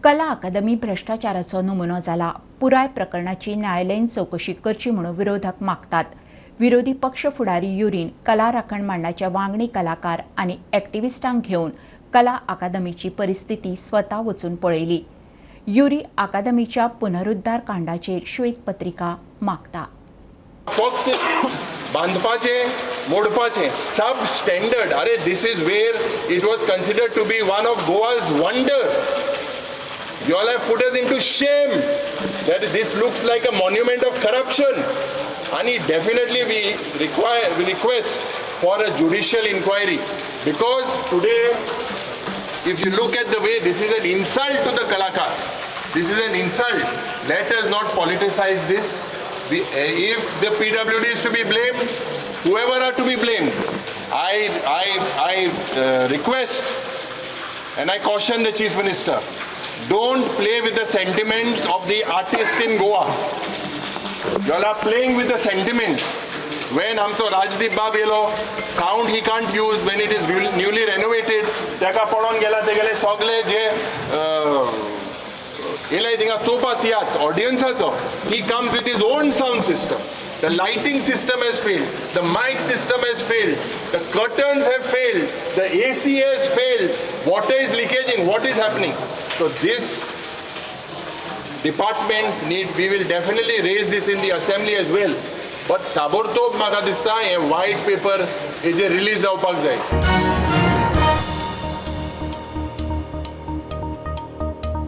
कला अकादमी भ्रष्टाचाराचो नमुनो जाला. पुराय प्रकरणाची न्यायालयीन चौकशी करची म्हणून विरोधक मागतात. विरोधी पक्ष फुडारी युरीन कला राखण मंडळाच्या वांगडी कलाकार आनी एक्टिव्हिस्टांक घेवन कला अकादमीची परिस्थिती स्वता वचून पळयली. युरी अकादमीच्या पुनरुद्धार कांडाचेर श्वेतपत्रिका मागता. फक्त बांधपाचे मोडपाचे सब स्टँडर्ड. अरे this is where it was considered to be one of Goa's wonder. You all have put us into shame that this looks like a monument of corruption. And definitely we request for a judicial inquiry, because today if you look at the way, this is an insult to the kalakar. This is an insult. Let us not politicize this. If the PWD is to be blamed, whoever are to be blamed, I request and I caution the Chief Minister, don't play with the sentiments of the artists in Goa. You all are playing with the sentiments. When amto Rajdeep Bab yelo sound he can't use when it is newly renovated, taka podon gela te gele sogle je elai dinga chopa tiyat audienceacho, he comes with his own sound system. The lighting system has failed, the mic system has failed, the curtains have failed, the AC has failed, water is leakaging. What is happening? So this departments need, we will definitely raise this in the assembly as well. But tabortob म्हाका दिसता हे white paper हे जे release जावपाक जाय.